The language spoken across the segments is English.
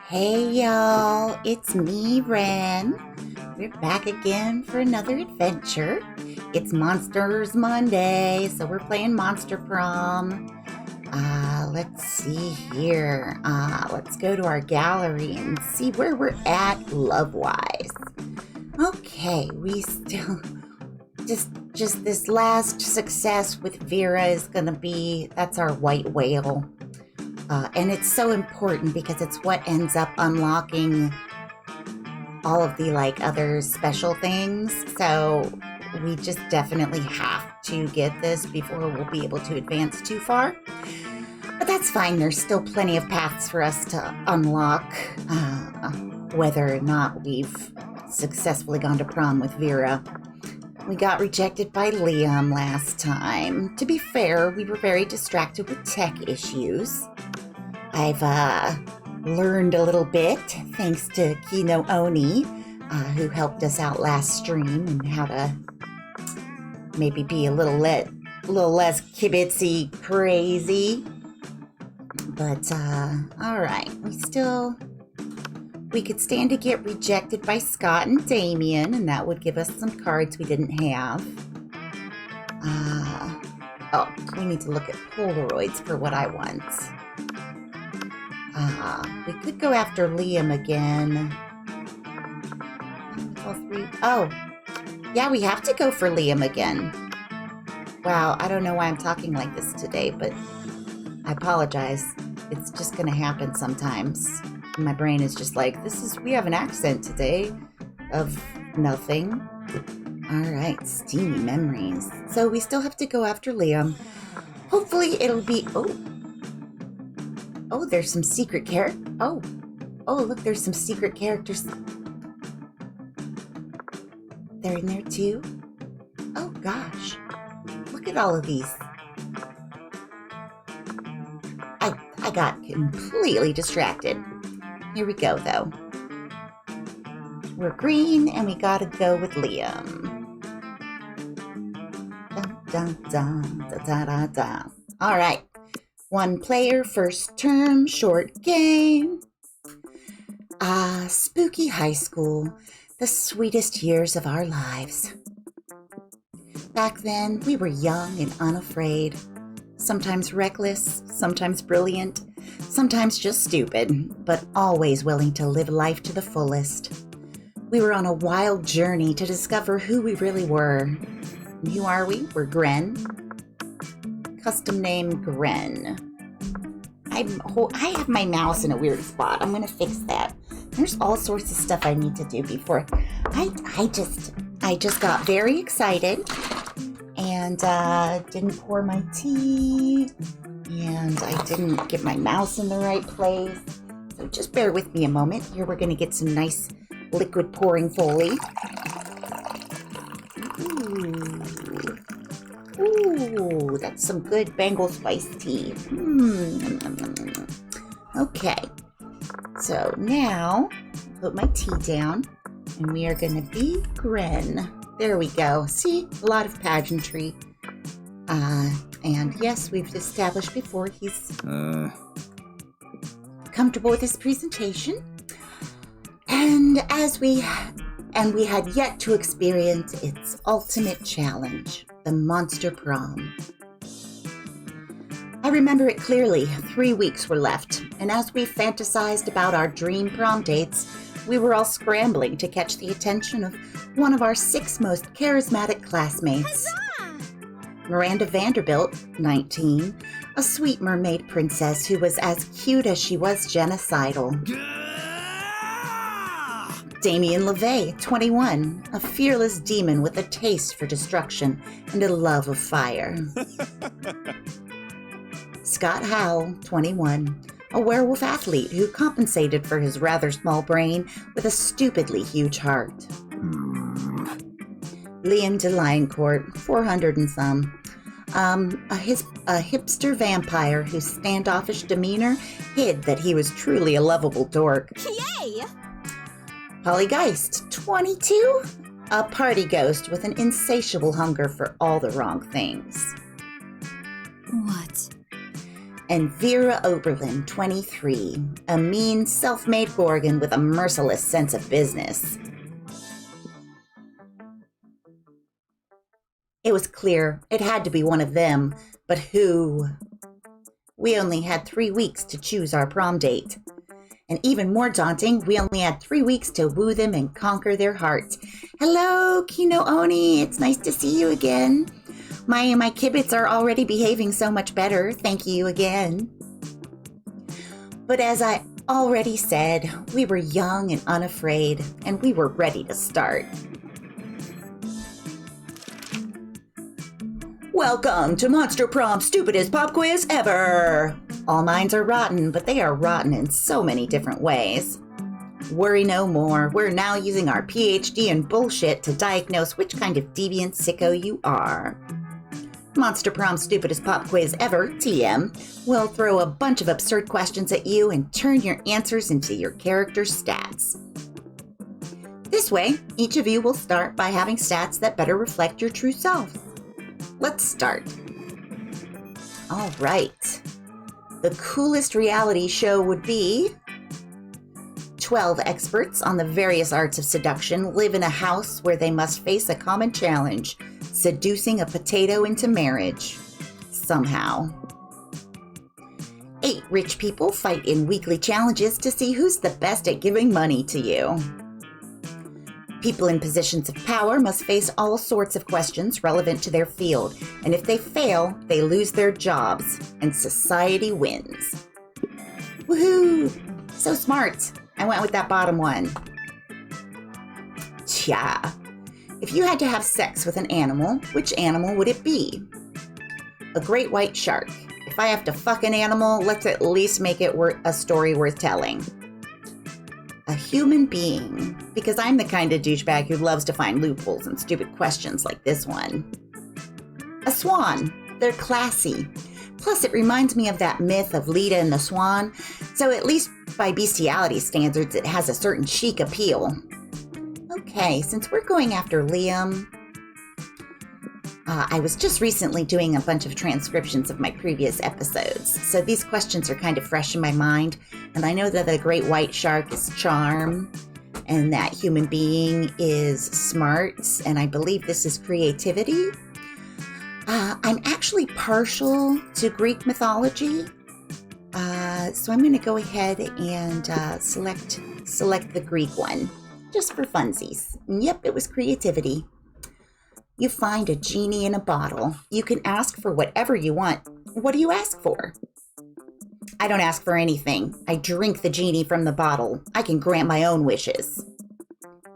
Hey y'all, it's me, Ren. We're back again for another adventure. It's Monsters Monday, so we're playing Monster Prom. Let's see here. Let's go to our gallery and see where we're at love-wise. Okay, we still just this last success with Vera is gonna be that's our white whale. And it's so important because it's what ends up unlocking all of the other special things. So we just definitely have to get this before we'll be able to advance too far. But that's fine. There's still plenty of paths for us to unlock, whether or not we've successfully gone to prom with Vera. We got rejected by Liam last time. To be fair, we were very distracted with tech issues. I've learned a little bit thanks to Kino Oni, who helped us out last stream, and how to maybe be a little less kibitzy crazy. But all right, we could stand to get rejected by Scott and Damien, and that would give us some cards we didn't have. We need to look at Polaroids for what I want. We could go after Liam again. Oh, yeah, we have to go for Liam again. Wow, I don't know why I'm talking like this today, but I apologize. It's just gonna happen sometimes. My brain is just like, we have an accent today of nothing. All right, steamy memories. So we still have to go after Liam. Hopefully it'll be, Oh, there's some secret Oh, look, there's some secret characters. They're in there too? Oh, gosh. Look at all of these. I got completely distracted. Here we go, though. We're green, and we gotta go with Liam. Dun, dun, dun, da, da, da, da. All right. One player, first term, short game. Spooky high school, the sweetest years of our lives. Back then, we were young and unafraid. Sometimes reckless, sometimes brilliant, sometimes just stupid, but always willing to live life to the fullest. We were on a wild journey to discover who we really were. And who are we? We're Gren. Custom name Gren. I have my mouse in a weird spot. I'm gonna fix that. There's all sorts of stuff I need to do before. I just got very excited and didn't pour my tea, and I didn't get my mouse in the right place. So just bear with me a moment. Here we're gonna get some nice liquid pouring Foley. Ooh, that's some good Bengal spice tea. Okay, so now put my tea down, and we are going to be Gren. There we go. See, a lot of pageantry. And yes, we've established before he's comfortable with his presentation. And we had yet to experience its ultimate challenge, the Monster Prom. I remember it clearly. 3 weeks were left, and as we fantasized about our dream prom dates, we were all scrambling to catch the attention of one of our 6 most charismatic classmates. Huzzah! Miranda Vanderbilt, 19, a sweet mermaid princess who was as cute as she was genocidal. Damien LeVay, 21, a fearless demon with a taste for destruction and a love of fire. Scott Howell, 21, a werewolf athlete who compensated for his rather small brain with a stupidly huge heart. Liam de Lioncourt, 400 and some, a hipster vampire whose standoffish demeanor hid that he was truly a lovable dork. Yay! Polly Geist, 22, a party ghost with an insatiable hunger for all the wrong things. What? and Vera Oberlin, 23, a mean, self-made Gorgon with a merciless sense of business. It was clear it had to be one of them, but who? We only had 3 weeks to choose our prom date. And even more daunting, we only had 3 weeks to woo them and conquer their hearts. Hello, Kino Oni. It's nice to see you again. My kibits are already behaving so much better. Thank you again. But as I already said, we were young and unafraid, and we were ready to start. Welcome to Monster Prom's stupidest pop quiz ever! All minds are rotten, but they are rotten in so many different ways. Worry no more, we're now using our PhD in bullshit to diagnose which kind of deviant sicko you are. Monster Prom's stupidest pop quiz ever, TM, will throw a bunch of absurd questions at you and turn your answers into your character's stats. This way, each of you will start by having stats that better reflect your true self. Let's start. All right. The coolest reality show would be 12 experts on the various arts of seduction live in a house where they must face a common challenge, seducing a potato into marriage. Somehow. 8 rich people fight in weekly challenges to see who's the best at giving money to you. People in positions of power must face all sorts of questions relevant to their field, and if they fail, they lose their jobs, and society wins. Woohoo! So smart. I went with that bottom one. Tja. If you had to have sex with an animal, which animal would it be? A great white shark. If I have to fuck an animal, let's at least make it a story worth telling. A human being, because I'm the kind of douchebag who loves to find loopholes and stupid questions like this one. A swan. They're classy. Plus, it reminds me of that myth of Leda and the Swan, so at least by bestiality standards, it has a certain chic appeal. Okay, since we're going after Liam, I was just recently doing a bunch of transcriptions of my previous episodes, so these questions are kind of fresh in my mind, and I know that the great white shark is charm, and that human being is smart, and I believe this is creativity. I'm actually partial to Greek mythology, so I'm going to go ahead and select the Greek one, just for funsies. Yep, it was creativity. You find a genie in a bottle. You can ask for whatever you want. What do you ask for? I don't ask for anything. I drink the genie from the bottle. I can grant my own wishes.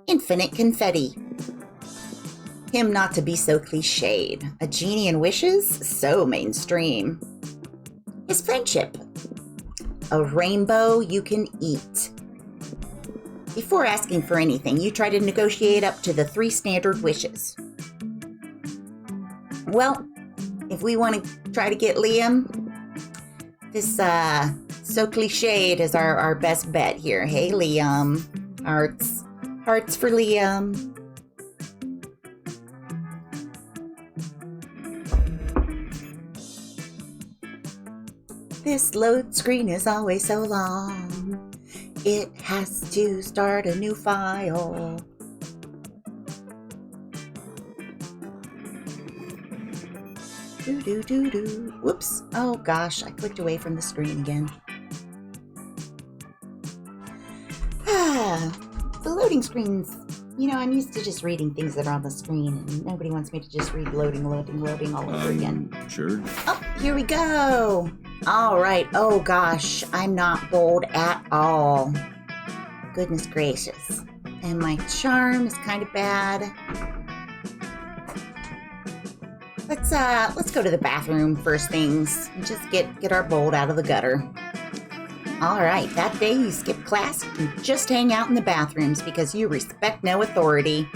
Infinite confetti. Him not to be so cliched. A genie and wishes? So mainstream. His friendship. A rainbow you can eat. Before asking for anything, you try to negotiate up to the 3 standard wishes. Well, if we want to try to get Liam, this so cliched is our best bet here. Hey, Liam. Hearts for Liam. This load screen is always so long. It has to start a new file. Do. Whoops. Oh gosh, I clicked away from the screen again. The loading screens. You know, I'm used to just reading things that are on the screen, and nobody wants me to just read loading all over again. Sure. Oh, here we go. All right. Oh gosh, I'm not bold at all. Goodness gracious. And my charm is kind of bad. Let's go to the bathroom first things and just get our bold out of the gutter. All right, that day you skip class and just hang out in the bathrooms because you respect no authority.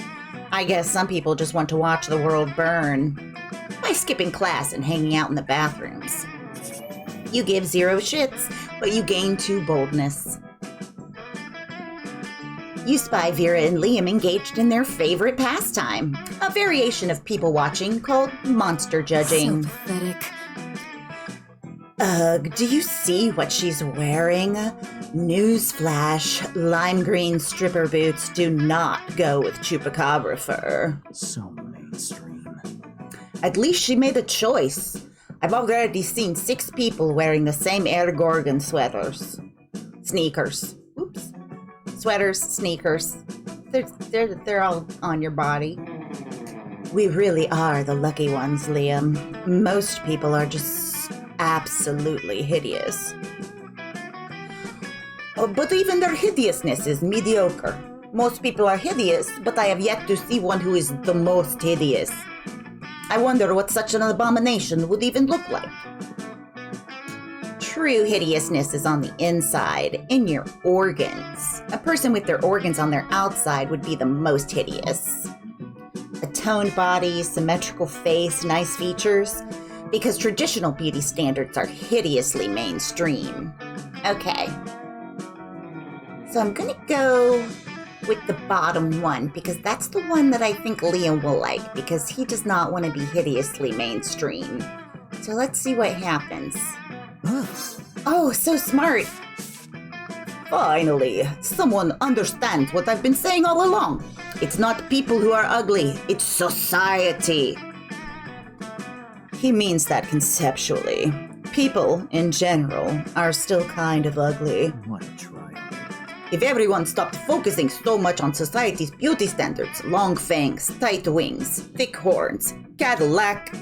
I guess some people just want to watch the world burn by skipping class and hanging out in the bathrooms. You give 0 shits, but you gain 2 boldness. You spy Vera and Liam engaged in their favorite pastime, a variation of people watching called monster judging. So pathetic. Ugh, do you see what she's wearing? Newsflash, lime green stripper boots do not go with chupacabra fur. So mainstream. At least she made a choice. I've already seen 6 people wearing the same Air Gorgon sweaters. Sneakers. Oops. Sweaters, sneakers. They're all on your body. We really are the lucky ones, Liam. Most people are just absolutely hideous. But even their hideousness is mediocre. Most people are hideous, but I have yet to see one who is the most hideous. I wonder what such an abomination would even look like. True hideousness is on the inside, in your organs. A person with their organs on their outside would be the most hideous. A toned body, symmetrical face, nice features, because traditional beauty standards are hideously mainstream. Okay. So I'm gonna go with the bottom one, because that's the one that I think Liam will like, because he does not want to be hideously mainstream. So let's see what happens. Oh, so smart. Finally, someone understands what I've been saying all along. It's not people who are ugly, it's society. He means that conceptually. People, in general, are still kind of ugly. What a triumph. If everyone stopped focusing so much on society's beauty standards, long fangs, tight wings, thick horns, Cadillac,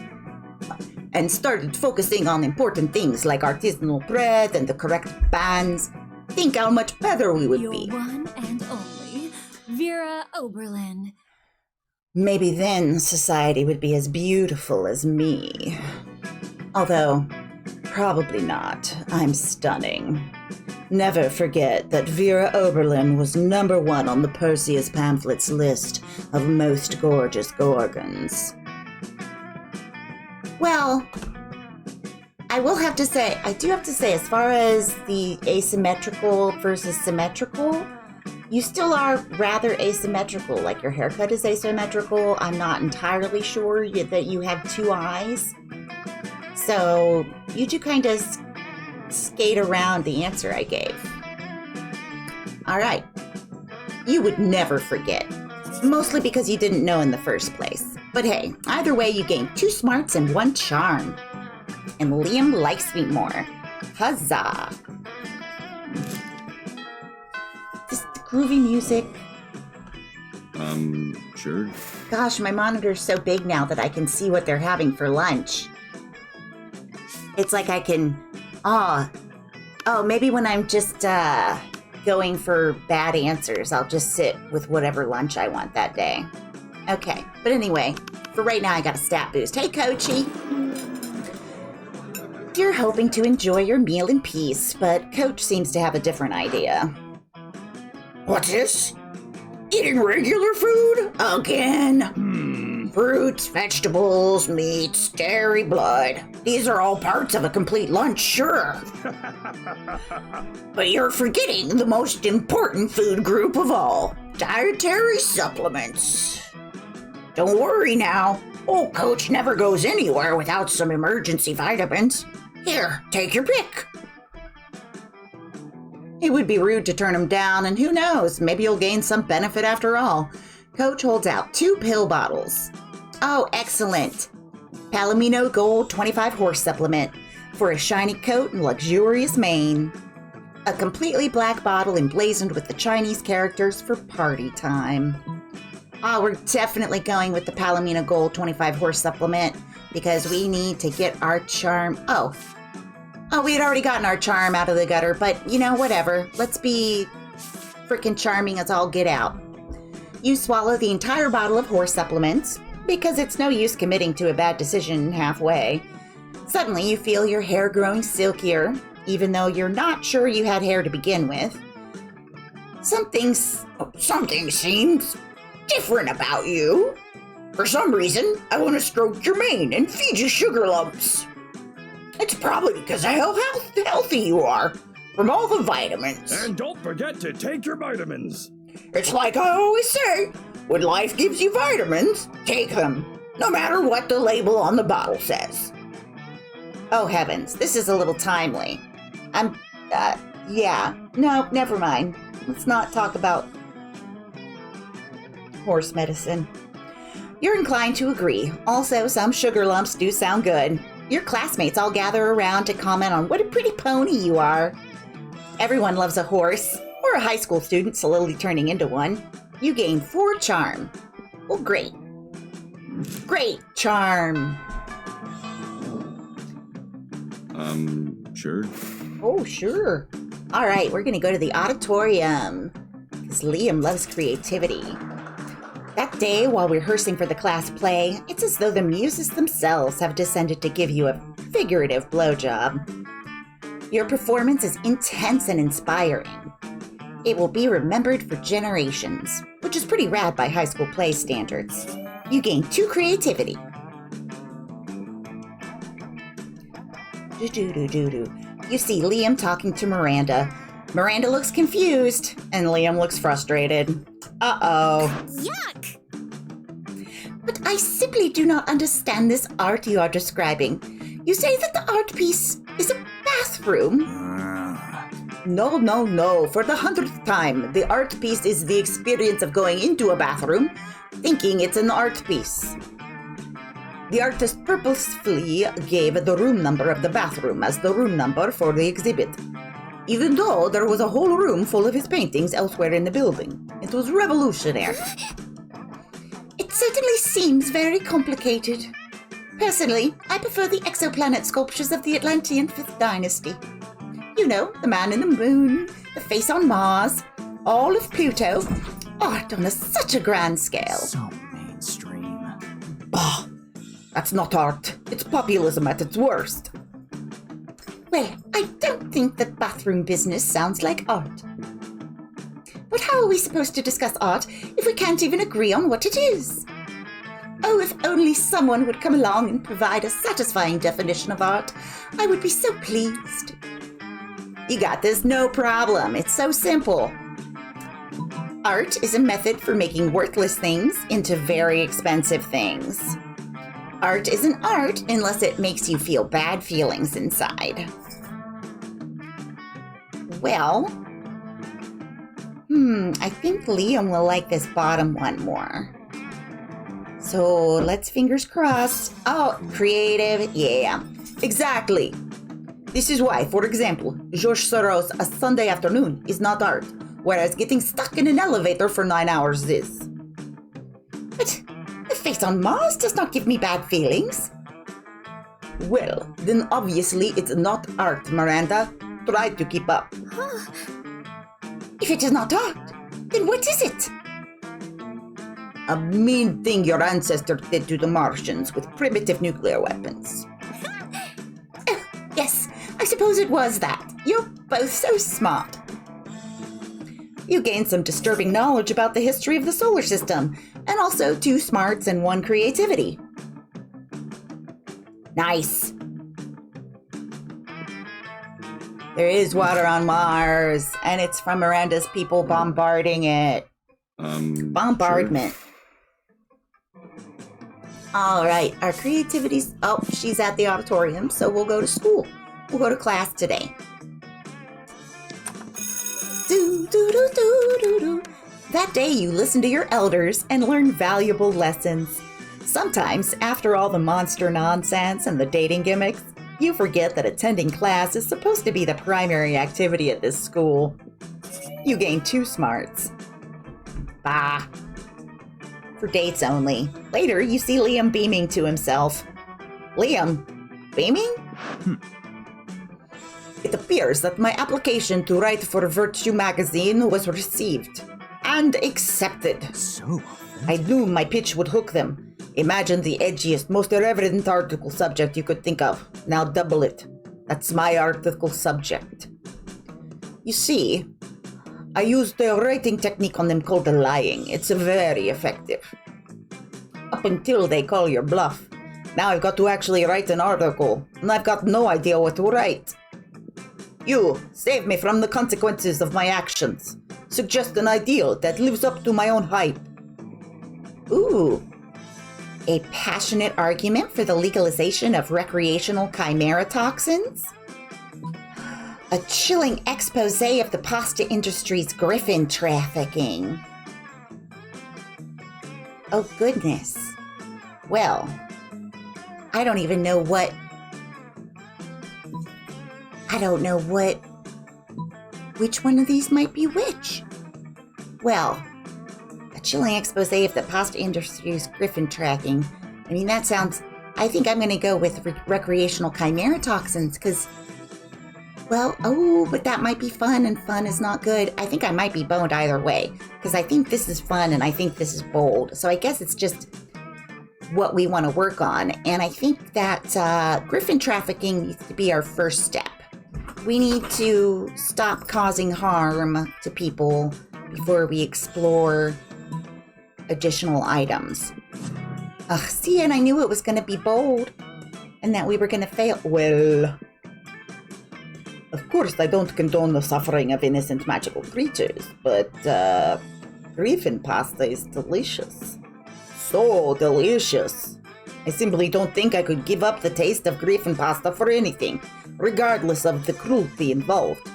and started focusing on important things like artisanal bread and the correct bands, think how much better we would be. Your one and only, Vera Oberlin. Maybe then society would be as beautiful as me. Although, probably not. I'm stunning. Never forget that Vera Oberlin was #1 on the Perseus pamphlet's list of most gorgeous gorgons. Well, I do have to say, as far as the asymmetrical versus symmetrical, you still are rather asymmetrical. Like your haircut is asymmetrical. I'm not entirely sure that you have 2 eyes. So you do kind of skate around the answer I gave. All right. You would never forget. Mostly because you didn't know in the first place. But hey, either way, you gained 2 smarts and 1 charm. And Liam likes me more. Huzzah! This groovy music. Sure. Gosh, my monitor's so big now that I can see what they're having for lunch. It's like I can... Oh, maybe when I'm just going for bad answers, I'll just sit with whatever lunch I want that day. Okay, but anyway, for right now I got a stat boost. Hey, Coachy! You're hoping to enjoy your meal in peace, but Coach seems to have a different idea. What's this? Eating regular food? Again? Fruits, vegetables, meats, dairy, blood. These are all parts of a complete lunch, sure. But you're forgetting the most important food group of all. Dietary supplements. Don't worry now. Old Coach never goes anywhere without some emergency vitamins. Here, take your pick. It would be rude to turn him down, and who knows, maybe you'll gain some benefit after all. Coach holds out 2 pill bottles. Oh, excellent. Palomino Gold 25 Horse Supplement for a shiny coat and luxurious mane. A completely black bottle emblazoned with the Chinese characters for party time. Oh, we're definitely going with the Palomino Gold 25 Horse Supplement because we need to get our charm. Oh, we had already gotten our charm out of the gutter, but you know, whatever. Let's be freaking charming as all get out. You swallow the entire bottle of horse supplements because it's no use committing to a bad decision halfway. Suddenly you feel your hair growing silkier, even though you're not sure you had hair to begin with. Something seems different about you. For some reason, I want to stroke your mane and feed you sugar lumps. It's probably because of how healthy you are from all the vitamins. And don't forget to take your vitamins. It's like I always say, when life gives you vitamins, take them, no matter what the label on the bottle says. Oh heavens, this is a little timely. Yeah. No, never mind. Let's not talk about horse medicine. You're inclined to agree. Also, some sugar lumps do sound good. Your classmates all gather around to comment on what a pretty pony you are. Everyone loves a horse, or a high school student slowly turning into one. You gain 4 charm. Well, great. Great charm. Sure. Oh, sure. All right, we're going to go to the auditorium, because Liam loves creativity. That day, while rehearsing for the class play, it's as though the muses themselves have descended to give you a figurative blowjob. Your performance is intense and inspiring. It will be remembered for generations, which is pretty rad by high school play standards. You gain 2 creativity. You see Liam talking to Miranda. Miranda looks confused, and Liam looks frustrated. Uh-oh. Yuck! But I simply do not understand this art you are describing. You say that the art piece is a bathroom? No. For the 100th time, the art piece is the experience of going into a bathroom, thinking it's an art piece. The artist purposefully gave the room number of the bathroom as the room number for the exhibit, even though there was a whole room full of his paintings elsewhere in the building. It was revolutionary. It certainly seems very complicated. Personally, I prefer the exoplanet sculptures of the Atlantean 5th Dynasty. You know, the man in the moon, the face on Mars, all of Pluto. Art on such a grand scale. So mainstream. Bah! That's not art. It's populism at its worst. Well, I don't think that bathroom business sounds like art. But how are we supposed to discuss art if we can't even agree on what it is? Oh, if only someone would come along and provide a satisfying definition of art, I would be so pleased. You got this, no problem. It's so simple. Art is a method for making worthless things into very expensive things. Art isn't art unless it makes you feel bad feelings inside. Well, I think Liam will like this bottom one more. So let's fingers crossed. Oh, creative, yeah, exactly. This is why, for example, George Soros' A Sunday Afternoon is not art, whereas getting stuck in an elevator for 9 hours is. But the face on Mars does not give me bad feelings. Well, then obviously it's not art, Miranda. Try to keep up. If it is not art, then what is it? A mean thing your ancestors did to the Martians with primitive nuclear weapons. Yes, I suppose it was that. You're both so smart. You gained some disturbing knowledge about the history of the solar system, and also 2 smarts and 1 creativity. Nice. There is water on Mars, and it's from Miranda's people bombarding it. Bombardment. Sure. All right, our creativity's... Oh, she's at the auditorium, so we'll go to school. We'll go to class today. That day you listen to your elders and learn valuable lessons. Sometimes, after all the monster nonsense and the dating gimmicks, you forget that attending class is supposed to be the primary activity at this school. You gain 2 smarts. Bah. For dates only. Later, you see Liam beaming to himself. Liam, beaming? It appears that my application to write for Virtue magazine was received and accepted. So I knew my pitch would hook them. Imagine the edgiest, most irreverent article subject you could think of. Now double it. That's my article subject. You see, I used a writing technique on them called lying. It's very effective. Up until they call your bluff. Now I've got to actually write an article, and I've got no idea what to write. You, save me from the consequences of my actions. Suggest an ideal that lives up to my own hype. Ooh, A passionate argument for the legalization of recreational chimera toxins. A chilling expose of the pasta industry's griffin trafficking. Oh, goodness. Well, I don't know which one of these might be which. Well, a chilling expose of the pasta industry's griffin tracking. I mean, that sounds... I think I'm going to go with recreational chimera toxins, because... Well, but that might be fun, and fun is not good. I think I might be boned either way, because I think this is fun, and I think this is bold. So I guess it's just what we want to work on. And I think that griffin trafficking needs to be our first step. We need to stop causing harm to people before we explore additional items. See, and I knew it was going to be bold and that we were going to fail. Well, of course, I don't condone the suffering of innocent magical creatures, but griffin pasta is delicious. So delicious. I simply don't think I could give up the taste of griffin pasta for anything, regardless of the cruelty involved.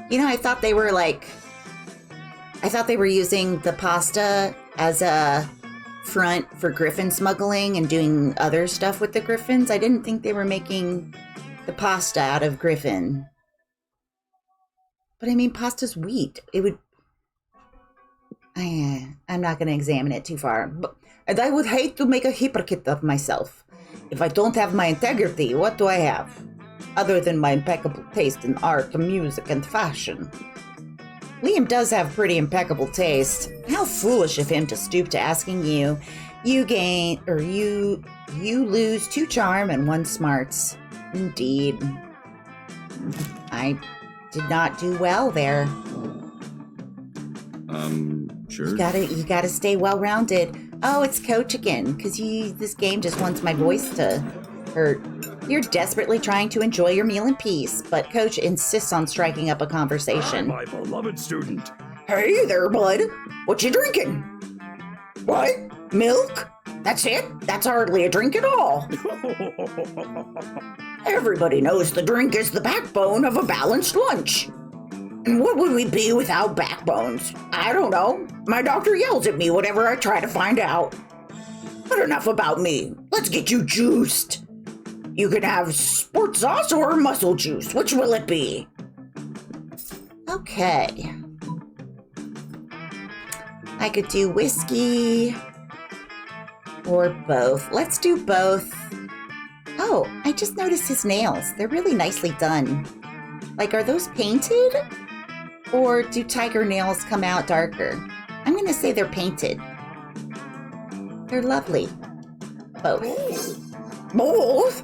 You know, I thought they were using the pasta as a front for griffin smuggling and doing other stuff with the griffins. I didn't think they were making the pasta out of griffin. But I mean, pasta's wheat. It would... I'm not going to examine it too far. And I would hate to make a hypocrite of myself. If I don't have my integrity, what do I have? Other than my impeccable taste in art, music, and fashion. Liam does have pretty impeccable taste. How foolish of him to stoop to asking you. You lose 2 charm and 1 smarts. Indeed. I did not do well there. Sure. You gotta stay well-rounded. Oh, it's Coach again, because this game just wants my voice to hurt. You're desperately trying to enjoy your meal in peace, but Coach insists on striking up a conversation. My beloved student. Hey there, bud. What you drinking? What? Milk? That's it? That's hardly a drink at all. Everybody knows the drink is the backbone of a balanced lunch. And what would we be without backbones? I don't know. My doctor yells at me whenever I try to find out. But enough about me. Let's get you juiced. You can have sports sauce or muscle juice. Which will it be? Okay. I could do whiskey or both. Let's do both. Oh, I just noticed his nails. They're really nicely done. Like, are those painted? Or do tiger nails come out darker? I'm going to say they're painted. They're lovely. Both. Both?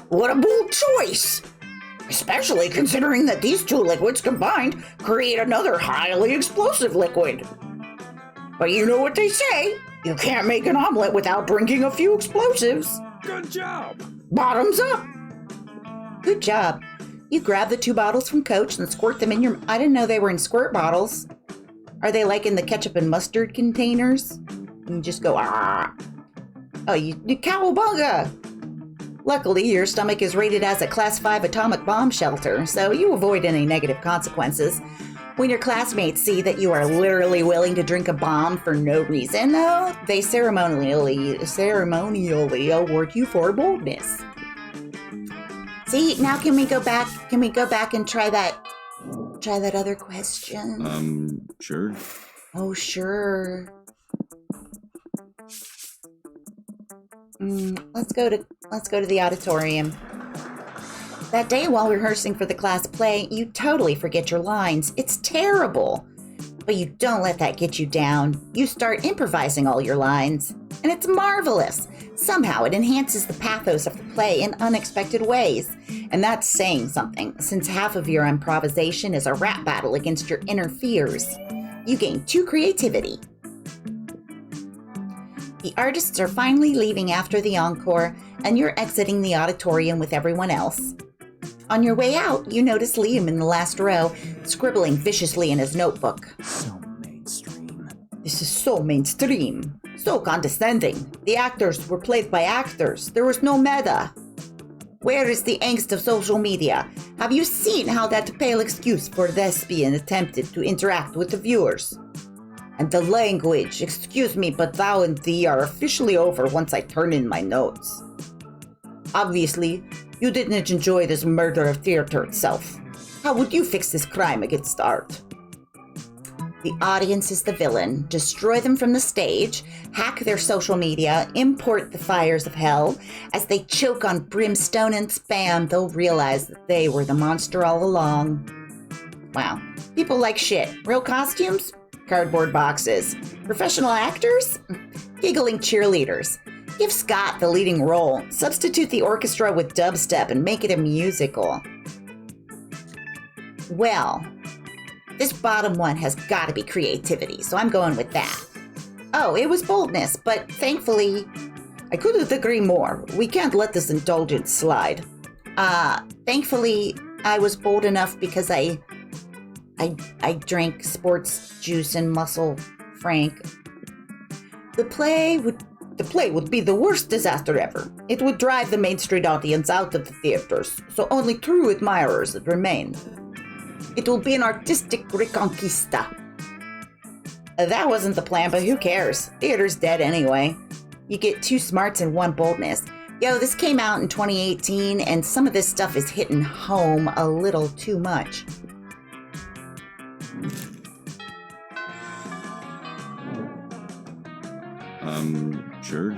What a bold choice! Especially considering that these 2 liquids combined create another highly explosive liquid. But you know what they say, you can't make an omelet without drinking a few explosives. Good job. Bottoms up. Good job. You grab the 2 bottles from Coach and squirt them in your... I didn't know they were in squirt bottles. Are they like in the ketchup and mustard containers? And you just go, ah. Oh, you cowabunga! Luckily, your stomach is rated as a Class 5 atomic bomb shelter, so you avoid any negative consequences. When your classmates see that you are literally willing to drink a bomb for no reason, though, they ceremonially award you for boldness. See, now can we go back and try that other question? Sure. Oh, sure. Let's go to the auditorium. That day while rehearsing for the class play, you totally forget your lines. It's terrible. But you don't let that get you down. You start improvising all your lines. And it's marvelous. Somehow it enhances the pathos of the play in unexpected ways. And that's saying something, since half of your improvisation is a rap battle against your inner fears. You gain 2 creativity. The artists are finally leaving after the encore, and you're exiting the auditorium with everyone else. On your way out, you notice Liam in the last row, scribbling viciously in his notebook. So mainstream. This is so mainstream. So condescending. The actors were played by actors. There was no meta. Where is the angst of social media? Have you seen how that pale excuse for thespian attempted to interact with the viewers? And the language, excuse me, but thou and thee are officially over once I turn in my notes. Obviously, you didn't enjoy this murder of theater itself. How would you fix this crime against art? The audience is the villain. Destroy them from the stage, hack their social media, import the fires of hell. As they choke on brimstone and spam, they'll realize that they were the monster all along. Wow. People like shit. Real costumes? Cardboard boxes. Professional actors? Giggling cheerleaders. Give Scott the leading role. Substitute the orchestra with dubstep and make it a musical. Well, this bottom one has got to be creativity, so I'm going with that. Oh, it was boldness, but thankfully, I couldn't agree more. We can't let this indulgence slide. Thankfully, I was bold enough because I drank sports juice and muscle Frank. The play would be the worst disaster ever. It would drive the Main Street audience out of the theaters, so only true admirers would remain. It will be an artistic reconquista. That wasn't the plan, but who cares? Theater's dead anyway. You get 2 smarts and 1 boldness. Yo, this came out in 2018, and some of this stuff is hitting home a little too much. Sure.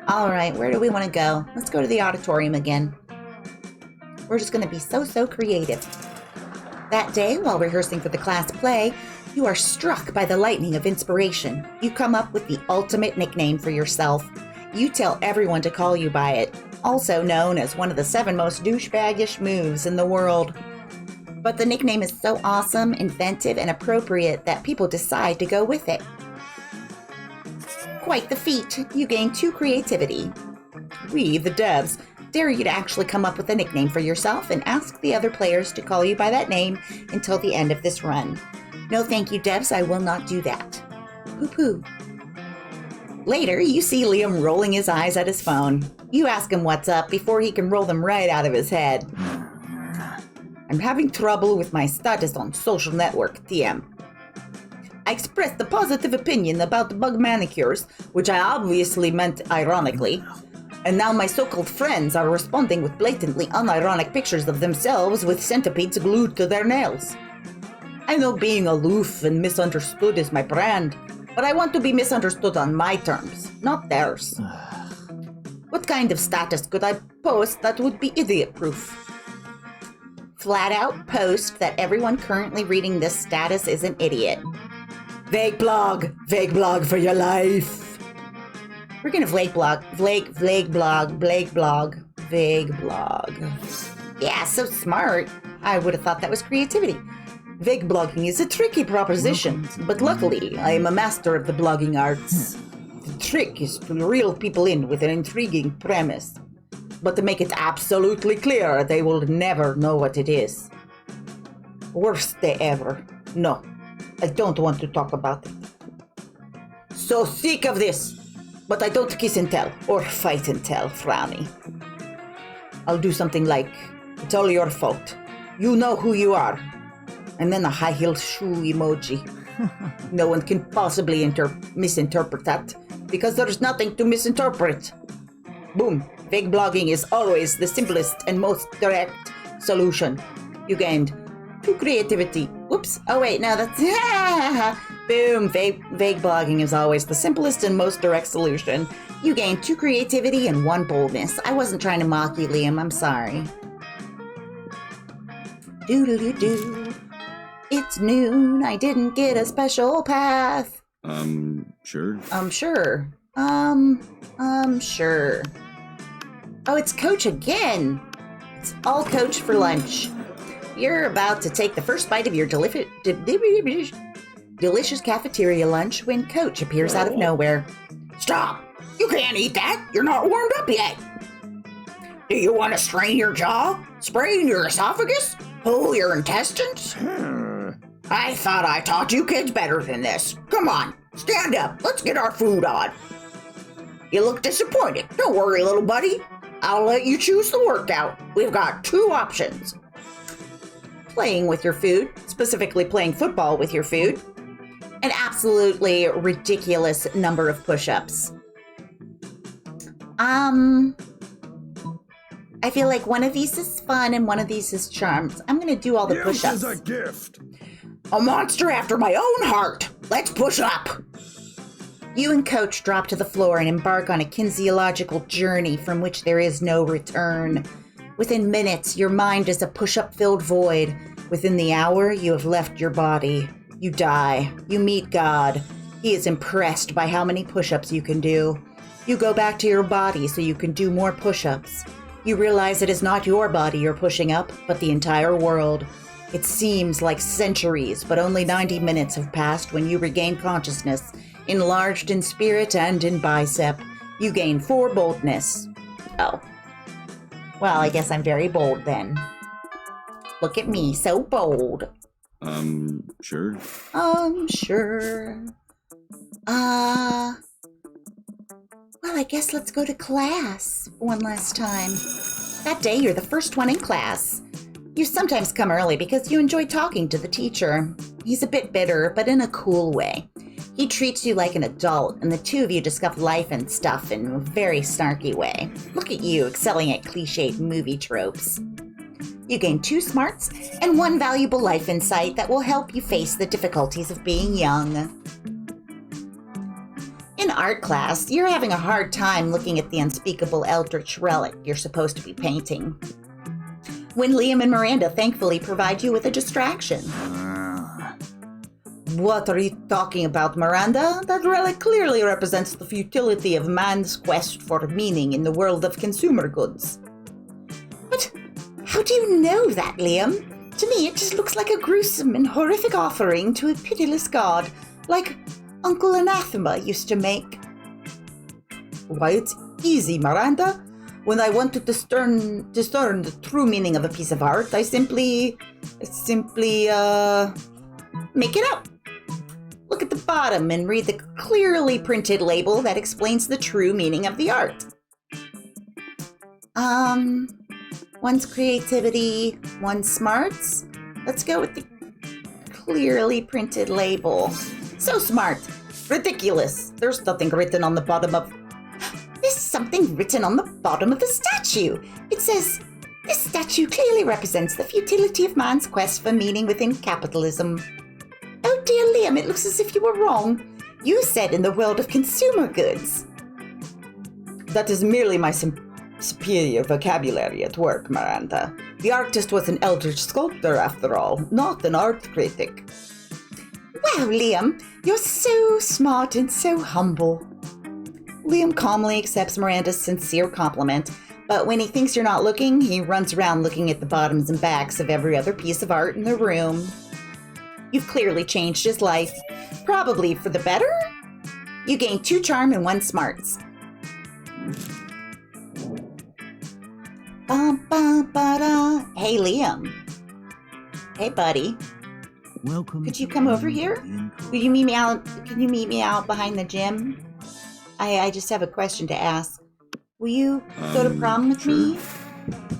All right, where do we want to go? Let's go to the auditorium again. We're just going to be so creative. That day, while rehearsing for the class play, you are struck by the lightning of inspiration. You come up with the ultimate nickname for yourself. You tell everyone to call you by it, also known as one of the 7 most douchebaggish moves in the world. But the nickname is so awesome, inventive, and appropriate that people decide to go with it. Quite the feat. You gain 2 creativity. We, the devs, dare you to actually come up with a nickname for yourself and ask the other players to call you by that name until the end of this run. No thank you, devs, I will not do that. Poo-poo. Later, you see Liam rolling his eyes at his phone. You ask him what's up before he can roll them right out of his head. I'm having trouble with my status on social network, TM. I expressed a positive opinion about the bug manicures, which I obviously meant ironically. And now my so-called friends are responding with blatantly unironic pictures of themselves with centipedes glued to their nails. I know being aloof and misunderstood is my brand, but I want to be misunderstood on my terms, not theirs. What kind of status could I post that would be idiot-proof? Flat out post that everyone currently reading this status is an idiot. Vague blog for your life. We're gonna vague blog. Yeah, so smart. I would have thought that was creativity. Vague blogging is a tricky proposition, but luckily I am a master of the blogging arts. The trick is to reel people in with an intriguing premise, but to make it absolutely clear they will never know what it is. Worst day ever. No, I don't want to talk about it. So sick of this. But I don't kiss and tell, or fight and tell, Frowny. I'll do something like, it's all your fault. You know who you are. And then a high heel shoe emoji. No one can possibly misinterpret that, because there's nothing to misinterpret. Boom. Vague blogging is always the simplest and most direct solution. You gained 2 creativity. Whoops. Oh wait, no, that's... Boom. Vague blogging is always the simplest and most direct solution. You gained 2 creativity and 1 boldness. I wasn't trying to mock you, Liam. I'm sorry. Doo-doo-doo-doo. It's noon. I didn't get a special path. Sure. Sure. Sure. Oh, it's Coach again. It's all Coach for lunch. You're about to take the first bite of your delicious cafeteria lunch when Coach appears out of nowhere. Stop! You can't eat that! You're not warmed up yet! Do you want to strain your jaw? Sprain your esophagus? Pull your intestines? I thought I taught you kids better than this. Come on, stand up. Let's get our food on. You look disappointed. Don't worry, little buddy. I'll let you choose the workout. We've got 2 options. Playing with your food, specifically playing football with your food. An absolutely ridiculous number of push-ups. I feel like one of these is fun and one of these is charms. I'm gonna do all the Yes push-ups. is a gift. A monster after my own heart. Let's push up. You and Coach drop to the floor and embark on a kinesiological journey from which there is no return. Within minutes, your mind is a push-up filled void. Within the hour, you have left your body. You die. You meet God. He is impressed by how many push-ups you can do. You go back to your body so you can do more push-ups. You realize it is not your body you're pushing up, but the entire world. It seems like centuries, but only 90 minutes have passed when you regain consciousness, enlarged in spirit and in bicep. You gain 4 boldness. Oh. Well, I guess I'm very bold then. Look at me, so bold. Sure. Sure. Well, I guess let's go to class one last time. That day, you're the first one in class. You sometimes come early because you enjoy talking to the teacher. He's a bit bitter, but in a cool way. He treats you like an adult, and the 2 of you discuss life and stuff in a very snarky way. Look at you, excelling at cliched movie tropes. You gain 2 smarts and 1 valuable life insight that will help you face the difficulties of being young. In art class, you're having a hard time looking at the unspeakable eldritch relic you're supposed to be painting, when Liam and Miranda thankfully provide you with a distraction. What are you talking about, Miranda? That relic clearly represents the futility of man's quest for meaning in the world of consumer goods. But how do you know that, Liam? To me, it just looks like a gruesome and horrific offering to a pitiless god, like Uncle Anathema used to make. Why, it's easy, Miranda. When I want to discern the true meaning of a piece of art, I simply make it up. Look at the bottom and read the clearly printed label that explains the true meaning of the art. One's creativity, one's smarts. Let's go with the clearly printed label. So smart. Ridiculous. There's nothing written on the bottom of... There's something written on the bottom of the statue. It says, "This statue clearly represents the futility of man's quest for meaning within capitalism." Oh dear, Liam, it looks as if you were wrong. You said in the world of consumer goods. That is merely my superior vocabulary at work, Miranda. The artist was an eldritch sculptor, after all, not an art critic. Wow, Liam, you're so smart and so humble. Liam calmly accepts Miranda's sincere compliment, but when he thinks you're not looking, he runs around looking at the bottoms and backs of every other piece of art in the room. You've clearly changed his life, probably for the better? You gain 2 charm and 1 smarts. Hey, Liam. Hey, buddy. Welcome. Could you come over here? Could you meet me out? Can you meet me out behind the gym? I just have a question to ask. Will you go to prom with me?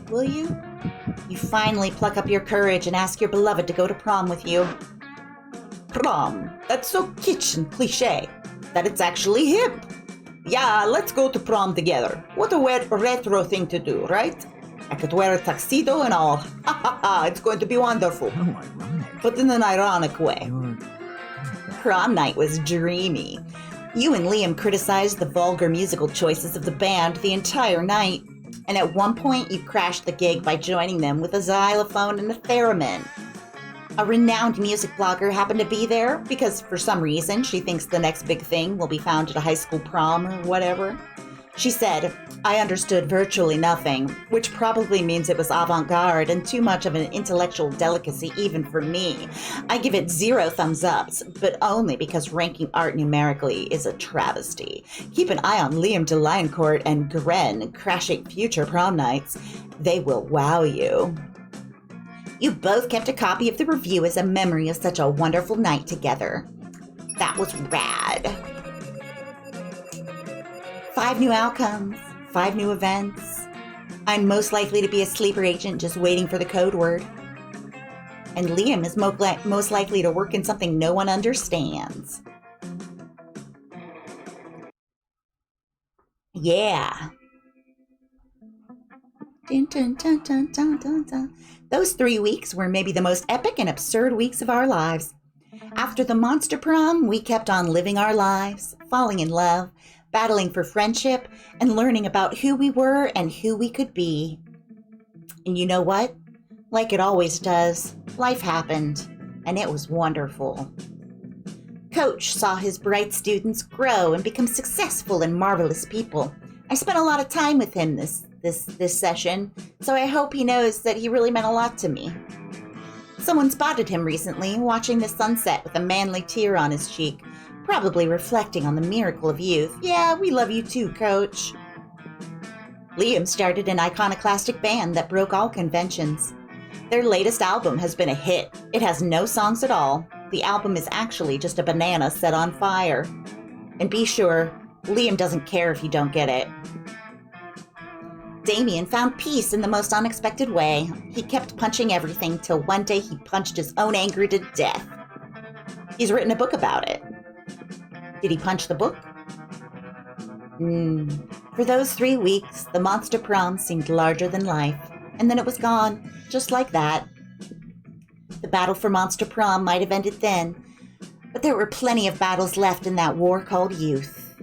Will you? You finally pluck up your courage and ask your beloved to go to prom with you. Prom. That's so kitsch and cliche that it's actually hip. Yeah, let's go to prom together. What a retro thing to do, right? I could wear a tuxedo and all. Ha ha ha, it's going to be wonderful. Oh, ironic. But in an ironic way. You're... Prom night was dreamy. You and Liam criticized the vulgar musical choices of the band the entire night, and at one point you crashed the gig by joining them with a xylophone and a theremin. A renowned music blogger happened to be there because for some reason she thinks the next big thing will be found at a high school prom or whatever. She said, "I understood virtually nothing," which probably means it was avant-garde and too much of an intellectual delicacy even for me. I give it 0 thumbs ups, but only because ranking art numerically is a travesty. Keep an eye on Liam de Lioncourt and Gren crashing future prom nights. They will wow you. You both kept a copy of the review as a memory of such a wonderful night together. That was rad. 5 new outcomes, 5 new events. I'm most likely to be a sleeper agent just waiting for the code word. And Liam is most likely to work in something no one understands. Yeah. Dun, dun, dun, dun, dun, dun, dun. Those 3 weeks were maybe the most epic and absurd weeks of our lives. After the monster prom, we kept on living our lives, falling in love, battling for friendship, and learning about who we were and who we could be. And you know what? Like it always does, life happened, and it was wonderful. Coach saw his bright students grow and become successful and marvelous people. I spent a lot of time with him this session, so I hope he knows that he really meant a lot to me. Someone spotted him recently, watching the sunset with a manly tear on his cheek, probably reflecting on the miracle of youth. Yeah, we love you too, Coach. Liam started an iconoclastic band that broke all conventions. Their latest album has been a hit. It has no songs at all. The album is actually just a banana set on fire. And be sure, Liam doesn't care if you don't get it. Damien found peace in the most unexpected way. He kept punching everything till one day he punched his own anger to death. He's written a book about it. Did he punch the book? For those 3 weeks, the monster prom seemed larger than life, and then it was gone, just like that. The battle for monster prom might have ended then, but there were plenty of battles left in that war called youth.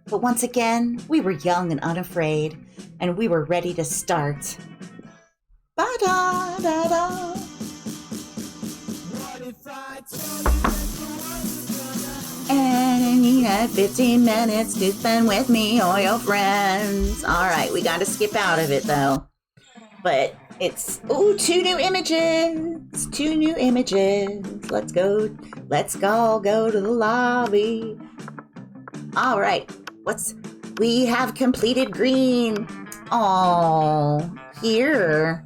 But once again, we were young and unafraid, and we were ready to start. Ba-da-da-da. And you had 15 minutes to spend with me or your friends. All right, we got to skip out of it, though. But it's, 2 new images. 2 new images. Let's all go to the lobby. All right, we have completed green. Oh, here.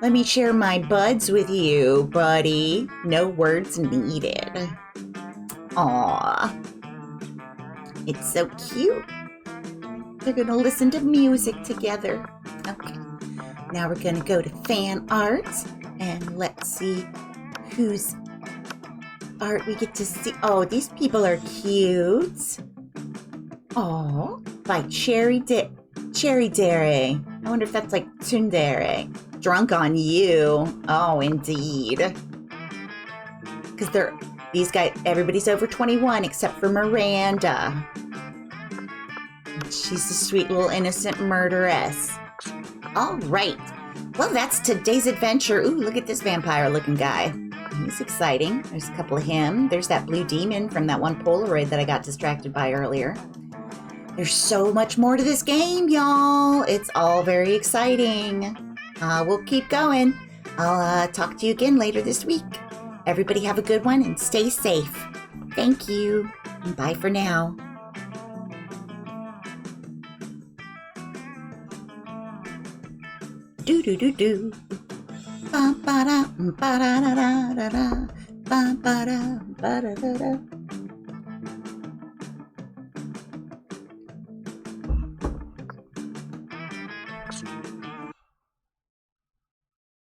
Let me share my buds with you, buddy. No words needed. Aw. It's so cute. They're gonna listen to music together. Okay. Now we're gonna go to fan art and let's see whose art we get to see. Oh, these people are cute. Oh, by Cherry Dare. I wonder if that's like Tsundere. Drunk on you. Oh, indeed. Because these guys, everybody's over 21 except for Miranda. She's a sweet little innocent murderess. All right. Well, that's today's adventure. Ooh, look at this vampire-looking guy. He's exciting. There's a couple of him. There's that blue demon from that one Polaroid that I got distracted by earlier. There's so much more to this game, y'all. It's all very exciting. We'll keep going. I'll talk to you again later this week. Everybody have a good one and stay safe. Thank you. And bye for now. Do do do do. Ba ba da ba da da da da da. Ba ba da ba da da da.